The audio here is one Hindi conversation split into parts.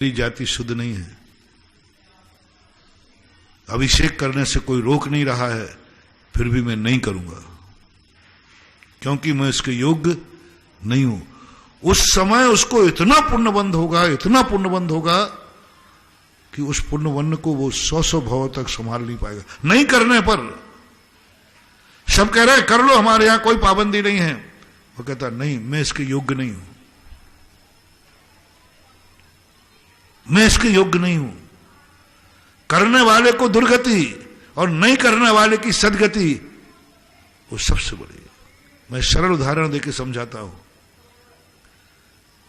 मेरी जाति शुद्ध नहीं है, अभिषेक करने से कोई रोक नहीं रहा है, फिर भी मैं नहीं करूंगा क्योंकि मैं इसके योग्य नहीं हूं। उस समय उसको इतना पुण्यबंध होगा, इतना पुण्यबंध होगा कि उस पुण्यबंध को वो 100 भाव तक संभाल नहीं पाएगा। नहीं करने पर सब कह रहे कर लो, हमारे यहां कोई पाबंदी नहीं है, वो कहता नहीं, मैं इसके योग्य नहीं हूं, मैं इसके योग्य नहीं हूं। करने वाले को दुर्गति और नहीं करने वाले की सदगति वो सबसे बड़ी है। मैं सरल उदाहरण देके समझाता हूं।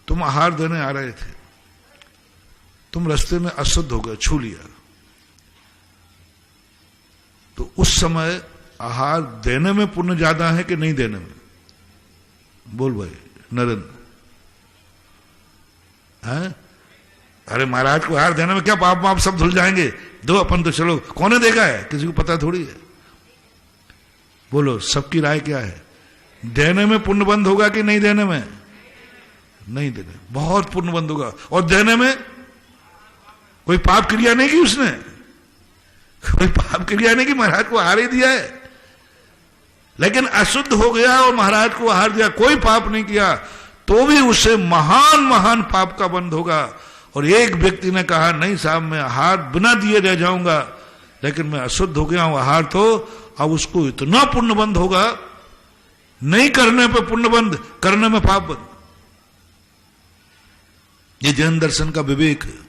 तुम आहार देने आ रहे थे, तुम रास्ते में अशुद्ध हो गए, छू लिया, तो उस समय आहार देने में पुण्य ज्यादा है कि नहीं देने में? बोल भाई नरेंद्र। हैं? अरे महाराज को आहार देने में क्या पाप वाप सब धुल जाएंगे, दो अपन तो चलो, कौन देगा है, किसी को पता थोड़ी है। बोलो सबकी राय क्या है? देने में पुण्यबंध होगा कि नहीं देने में? नहीं देने, बहुत पुण्यबंध होगा। और देने में कोई पाप क्रिया नहीं की उसने, कोई पाप क्रिया नहीं की, महाराज को आहार ही दिया है, लेकिन अशुद्ध हो गया और महाराज को आहार दिया, कोई पाप नहीं किया, तो भी उसे महान महान पाप का बंध होगा। और एक व्यक्ति ने कहा नहीं साहब, मैं आहार बिना दिए रह जाऊंगा, लेकिन मैं अशुद्ध हो गया हूं, आहार तो अब उसको इतना पुण्यबंध होगा, नहीं करने पे पुण्यबंध, करने में पाप बंध। ये जैन दर्शन का विवेक है।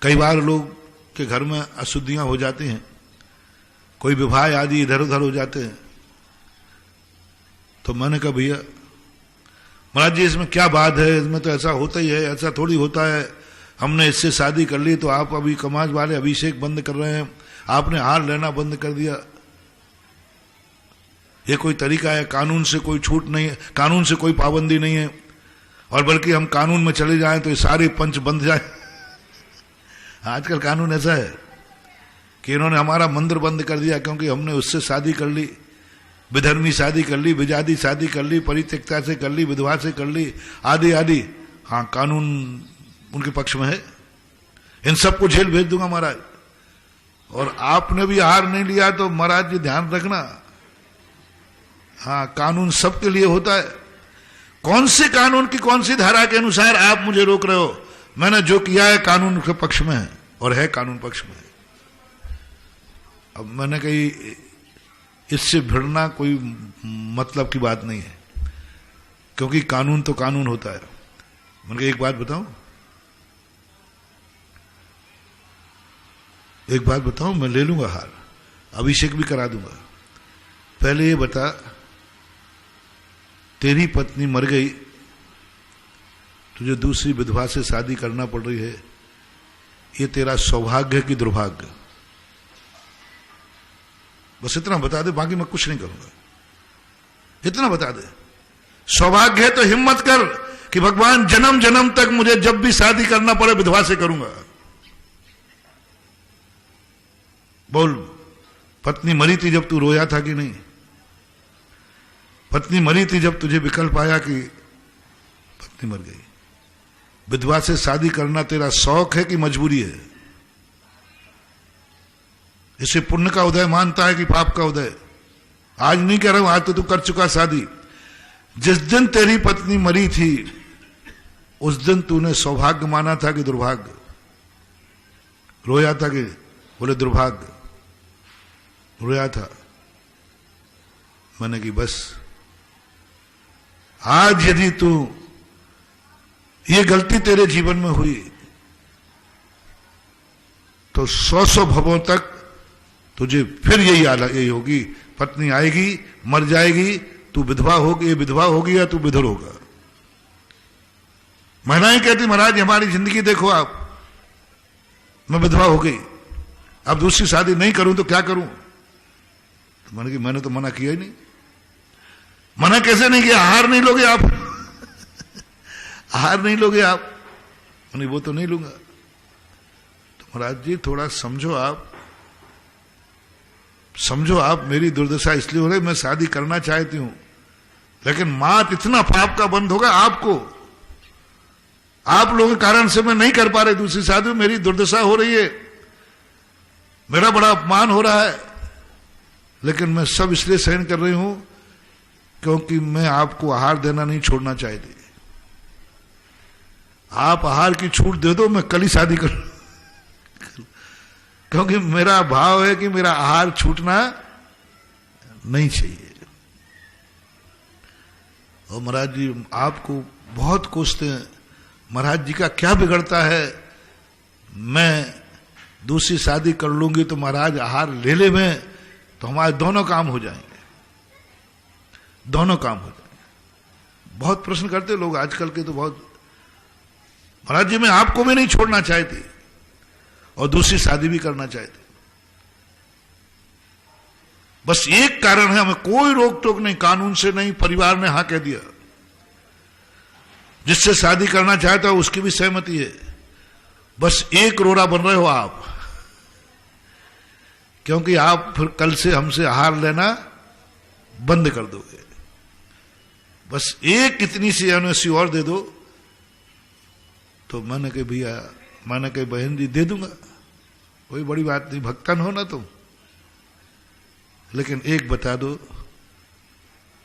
कई बार लोग के घर में अशुद्धियां हो जाती हैं, कोई विवाह आदि इधर उधर हो जाते हैं, तो मैंने कहा भैया महाराज जी इसमें क्या बात है, इसमें तो ऐसा होता ही है, ऐसा थोड़ी होता है, हमने इससे शादी कर ली तो आप अभी समाज वाले अभिषेक बंद कर रहे हैं, आपने हार लेना बंद कर दिया, ये कोई तरीका है? कानून से कोई छूट नहीं है, कानून से कोई पाबंदी नहीं है, और बल्कि हम कानून में चले जाएं तो ये सारे पंच बंद जाए। आजकल कानून ऐसा है कि इन्होंने हमारा मंदिर बंद कर दिया क्योंकि हमने उससे शादी कर ली, विधर्मी शादी कर ली, विजाति शादी कर ली, परित्यक्ता से कर ली, विधवा से कर ली, आदि आदि। हाँ, कानून उनके पक्ष में है, इन सबको जेल भेज दूंगा महाराज। और आपने भी आहार नहीं लिया तो महाराज जी ध्यान रखना, हाँ कानून सबके लिए होता है। कौन से कानून की कौन सी धारा के अनुसार आप मुझे रोक रहे हो? मैंने जो किया है कानून के पक्ष में है और है कानून पक्ष में है। अब मैंने कही इससे भिड़ना कोई मतलब की बात नहीं है, क्योंकि कानून तो कानून होता है। मैंने कहा एक बात बताऊं, मैं ले लूंगा हार, अभिषेक भी करा दूंगा। पहले ये बता, तेरी पत्नी मर गई, तुझे दूसरी विधवा से शादी करना पड़ रही है, ये तेरा सौभाग्य है कि दुर्भाग्य? बस इतना बता दे, बाकी मैं कुछ नहीं करूंगा, इतना बता दे। सौभाग्य है तो हिम्मत कर कि भगवान जन्म जन्म तक मुझे जब भी शादी करना पड़े विधवा से करूंगा। बोल, पत्नी मरी थी जब तू रोया था कि नहीं? पत्नी मरी थी जब तुझे विकल्प आया कि पत्नी मर गई? विधवा से शादी करना तेरा शौक है कि मजबूरी है? इसे पुण्य का उदय मानता है कि पाप का उदय? आज नहीं कह रहा हूं, आज तो तू कर चुका शादी। जिस दिन तेरी पत्नी मरी थी उस दिन तूने सौभाग्य माना था कि दुर्भाग्य? रोया था कि? बोले दुर्भाग्य, रोया था। मैंने कि बस आज यदि तू ये गलती तेरे जीवन में हुई तो 100 भवों तक तुझे फिर यही होगी, पत्नी आएगी, मर जाएगी, तू विधवा होगी, ये विधवा होगी या तू विधुर होगा। महिलाएं कहती महाराज हमारी जिंदगी देखो आप, मैं विधवा हो गई, अब दूसरी शादी नहीं करूं तो क्या करूं? तो मैंने तो मना किया ही नहीं। मना कैसे नहीं किया? आहार नहीं लोगे आप? आहार नहीं लोगे आप? नहीं, वो तो नहीं लूंगा। तो महाराज जी थोड़ा समझो आप, मेरी दुर्दशा इसलिए हो रही, मैं शादी करना चाहती हूं, लेकिन मात इतना पाप का बंध होगा आपको आप लोगों के कारण से मैं नहीं कर पा रहे दूसरी शादी, मेरी दुर्दशा हो रही है, मेरा बड़ा अपमान हो रहा है, लेकिन मैं सब इसलिए सहन कर रही हूं क्योंकि मैं आपको आहार देना नहीं छोड़ना चाहती। आप आहार की छूट दे दो, मैं कल ही शादी करूं क्योंकि मेरा भाव है कि मेरा आहार छूटना नहीं चाहिए। और महाराज जी आपको बहुत कोसते हैं, महाराज जी का क्या बिगड़ता है, मैं दूसरी शादी कर लूंगी तो महाराज आहार ले ले में, तो हमारे दोनों काम हो जाएंगे, दोनों काम हो जाएंगे। बहुत प्रश्न करते लोग आजकल के, तो बहुत, महाराज जी मैं आपको भी नहीं छोड़ना चाहती और दूसरी शादी भी करना चाहती, बस एक कारण है, हमें कोई रोक टोक नहीं, कानून से नहीं, परिवार ने हां कह दिया, जिससे शादी करना चाहता है उसकी भी सहमति है, बस एक रोड़ा बन रहे हो आप, क्योंकि आप फिर कल से हमसे आहार लेना बंद कर दोगे, बस एक इतनी सी एनओसी और दे दो। तो मैंने कहा भैया, मैंने कहा बहन जी दे दूंगा, कोई बड़ी बात नहीं, भक्तन हो ना तुम, लेकिन एक बता दो,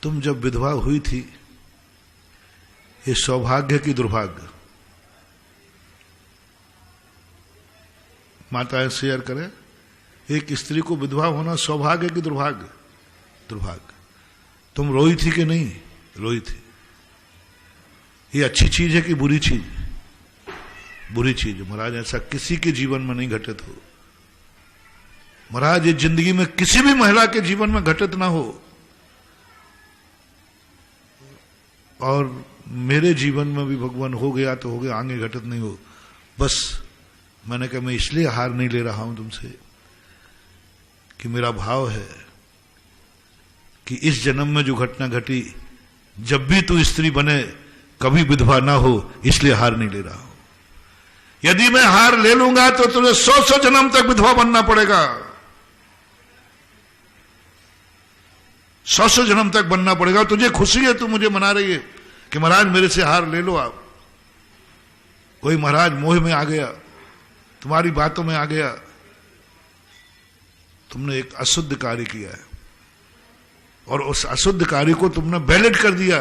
तुम जब विधवा हुई थी, ये सौभाग्य की दुर्भाग्य, माताएं शेयर करें, एक स्त्री को विधवा होना सौभाग्य की दुर्भाग्य, दुर्भाग्य। तुम रोई थी कि नहीं? रोई थी। ये अच्छी चीज है कि बुरी चीज? बुरी चीज है महाराज, ऐसा किसी के जीवन में नहीं घटित हो महाराज, ये जिंदगी में किसी भी महिला के जीवन में घटित ना हो, और मेरे जीवन में भी भगवान हो गया तो हो गया, आगे घटित नहीं हो। बस मैंने कहा मैं इसलिए हार नहीं ले रहा हूं तुमसे कि मेरा भाव है कि इस जन्म में जो घटना घटी, जब भी तू स्त्री बने कभी विधवा ना हो, इसलिए हार नहीं ले रहा हूं। यदि मैं हार ले लूंगा तो तुझे 100 जन्म तक विधवा बनना पड़ेगा, 100 जन्म तक बनना पड़ेगा। तुझे खुशी है, तू मुझे मना रही है कि महाराज मेरे से हार ले लो आप। कोई महाराज मोह में आ गया, तुम्हारी बातों में आ गया, तुमने एक अशुद्ध कार्य किया है और उस अशुद्ध कार्य को तुमने वैलिड कर दिया,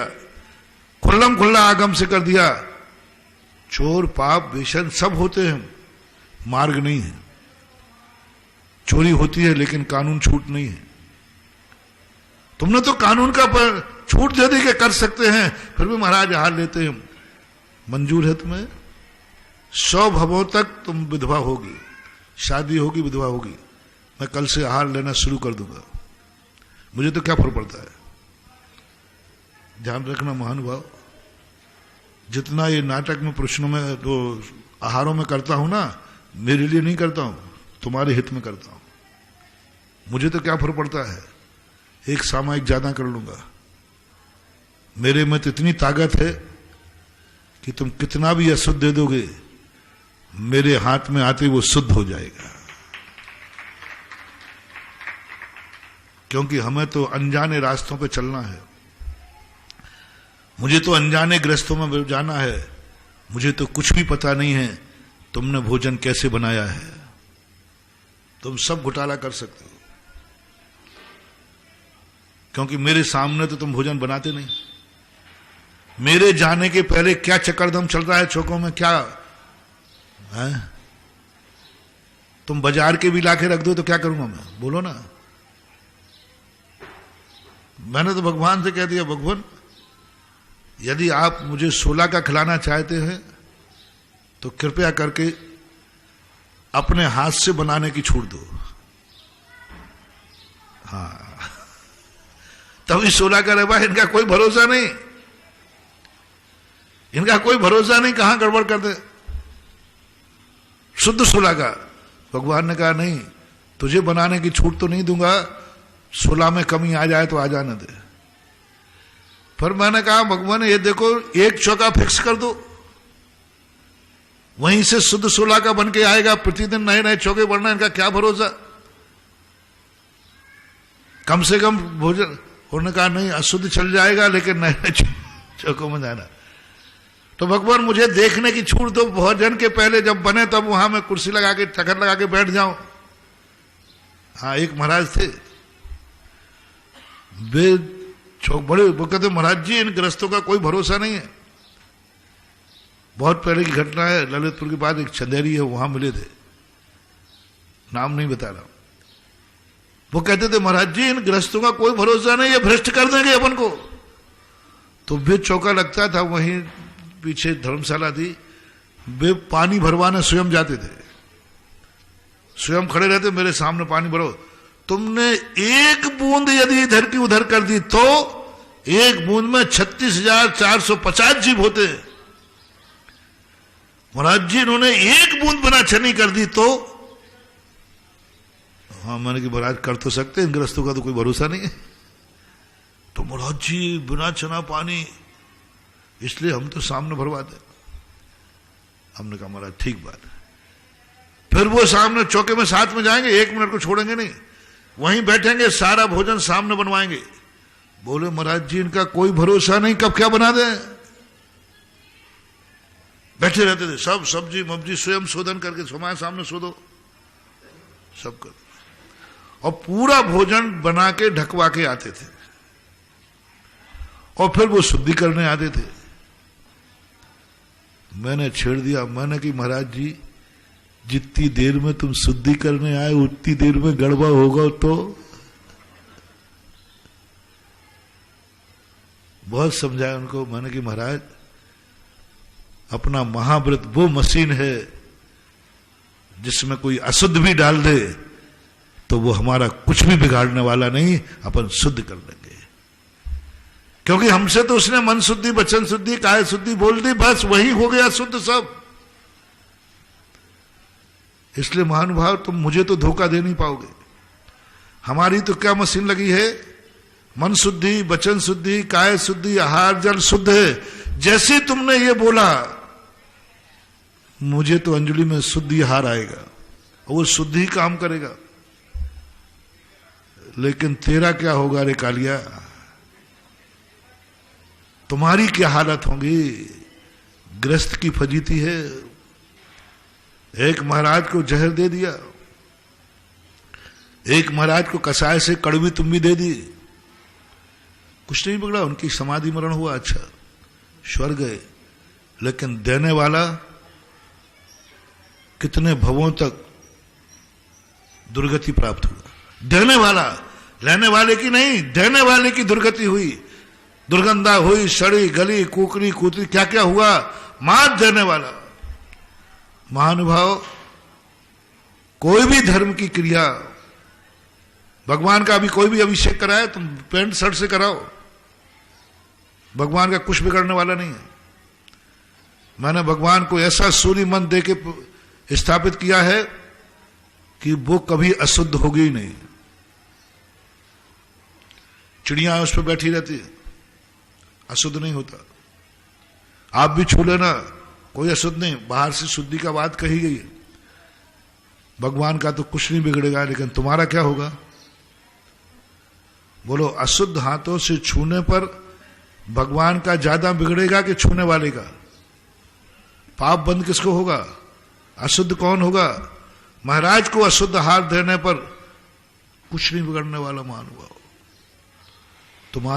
खुल्लम खुल्ला आगम से कर दिया। चोर पाप बेशन सब होते हैं, मार्ग नहीं है। चोरी होती है लेकिन कानून छूट नहीं है। तुमने तो कानून का पर छूट दे दी कि कर सकते हैं, फिर भी महाराज हार लेते हैं। मंजूर है तुम्हें? 100 भवों तक तुम विधवा होगी, शादी होगी, विधवा होगी। मैं कल से आहार लेना शुरू कर दूंगा, मुझे तो क्या फर्क पड़ता है। ध्यान रखना महानुभाव, जितना ये नाटक में प्रश्नों में तो आहारों में करता हूं ना, मेरे लिए नहीं करता हूं, तुम्हारे हित में करता हूं। मुझे तो क्या फर्क पड़ता है, एक सामायिक ज्यादा कर लूंगा। मेरे में तो इतनी ताकत है कि तुम कितना भी अशुद्ध दे दोगे, मेरे हाथ में आते वो शुद्ध हो जाएगा। क्योंकि हमें तो अनजाने रास्तों पे चलना है, मुझे तो अनजाने ग्रस्तों में जाना है। मुझे तो कुछ भी पता नहीं है तुमने भोजन कैसे बनाया है। तुम सब घोटाला कर सकते हो, क्योंकि मेरे सामने तो तुम भोजन बनाते नहीं। मेरे जाने के पहले क्या चक्करदम चल रहा है चौकों में, क्या है? तुम बाजार के भी लाके रख दो तो क्या करूंगा मैं? बोलो ना। मैंने तो भगवान से कह दिया, भगवान यदि आप मुझे 16 का खिलाना चाहते हैं तो कृपया करके अपने हाथ से बनाने की छूट दो। हाँ, तभी 16 का रहे। इनका कोई भरोसा नहीं, इनका कोई भरोसा नहीं, कहां गड़बड़ कर दे। शुद्ध 16 का। भगवान ने कहा नहीं, तुझे बनाने की छूट तो नहीं दूंगा, 16 में कमी आ जाए तो आ जाने दे। फिर मैंने कहा भगवान ये देखो, एक चौका फिक्स कर दो, वहीं से शुद्ध 16 का बन के आएगा। प्रतिदिन नए नए चौके बढ़ना, इनका क्या भरोसा। कम से कम भोजन। उन्होंने कहा नहीं, अशुद्ध चल जाएगा लेकिन नए नए चौकों में जाना। तो भगवान मुझे देखने की छूट दो, भोजन के पहले जब बने तब वहां मैं कुर्सी लगा के ठकर लगा के बैठ जाऊं। हाँ, एक महाराज थे, वे चौक बड़े, वो कहते महाराज जी इन गृहस्थों का कोई भरोसा नहीं है। बहुत पहले की घटना है, ललितपुर के बाद एक चंदेरी है, वहां मिले थे, नाम नहीं बता रहा। वो कहते थे महाराज जी इन गृहस्थों का कोई भरोसा नहीं, ये भ्रष्ट कर देंगे अपन को। तो वे चौका लगता था, वहीं पीछे धर्मशाला थी, वे पानी भरवाने स्वयं जाते थे, स्वयं खड़े रहते, मेरे सामने पानी भरो। तुमने एक बूंद यदि इधर की उधर कर दी तो एक बूंद में 36,450 जीव होते हैं। महाराज जी इन्होंने एक बूंद बिना छनी कर दी तो, हाँ मैंने कि महाराज कर तो सकते, इन ग्रस्तों का तो कोई भरोसा नहीं है। तो महाराज जी बिना छना पानी, इसलिए हम तो सामने भरवाते। हमने कहा महाराज ठीक बात है। फिर वो सामने चौके में साथ में जाएंगे, 1 मिनट को छोड़ेंगे नहीं, वहीं बैठेंगे, सारा भोजन सामने बनवाएंगे। बोले महाराज जी इनका कोई भरोसा नहीं, कब क्या बना दे। बैठे रहते थे, सब सब्जी मब्जी स्वयं शोधन करके हमारे सामने शोधो, सब कर, और पूरा भोजन बना के ढकवा के आते थे, और फिर वो शुद्धि करने आते थे। मैंने छेड़ दिया, मैंने कि महाराज जी जितनी देर में तुम शुद्धि करने आए उतनी देर में गड़बड़ होगा। तो बहुत समझाया उनको, मैंने कि महाराज अपना महाव्रत वो मशीन है जिसमें कोई अशुद्ध भी डाल दे तो वो हमारा कुछ भी बिगाड़ने वाला नहीं, अपन शुद्ध कर लेंगे। क्योंकि हमसे तो उसने मन शुद्धि, वचन शुद्धि, काया शुद्धि बोल दी, बस वही हो गया शुद्ध सब। इसलिए महानुभाव तुम मुझे तो धोखा दे नहीं पाओगे। हमारी तो क्या मशीन लगी है, मन शुद्धि, वचन शुद्धि, काया शुद्धि, आहार जल शुद्ध है। जैसे तुमने ये बोला मुझे तो अंजलि में शुद्धि आहार आएगा और वो शुद्धि ही काम करेगा। लेकिन तेरा क्या होगा रे कालिया, तुम्हारी क्या हालत होगी। ग्रस्त की फजीती है, एक महाराज को जहर दे दिया, एक महाराज को कसाय से कड़वी तुम्बी दे दी, कुछ नहीं बिगड़ा, उनकी समाधि मरण हुआ, अच्छा स्वर्ग गए। लेकिन देने वाला कितने भवों तक दुर्गति प्राप्त हुआ। देने वाला, लेने वाले की नहीं, देने वाले की दुर्गति हुई, दुर्गंधा हुई, सड़ी गली कुकरी कूतरी क्या क्या हुआ, मात देने वाला। महानुभाव कोई भी धर्म की क्रिया, भगवान का अभी कोई भी अभिषेक कराए तुम पैंट शर्ट से कराओ, भगवान का कुछ बिगड़ने वाला नहीं है। मैंने भगवान को ऐसा सूर्य मन दे के स्थापित किया है कि वो कभी अशुद्ध होगी ही नहीं। चिड़िया उस पर बैठी रहती है, अशुद्ध नहीं होता। आप भी छू लेना, कोई अशुद्ध नहीं, बाहर से शुद्धि का बात कही गई है। भगवान का तो कुछ नहीं बिगड़ेगा, लेकिन तुम्हारा क्या होगा। बोलो अशुद्ध हाथों से छूने पर भगवान का ज्यादा बिगड़ेगा कि छूने वाले का। पाप बंद किसको होगा, अशुद्ध कौन होगा। महाराज को अशुद्ध हाथ देने पर कुछ नहीं बिगड़ने वाला। महानुभाव तुम्हारा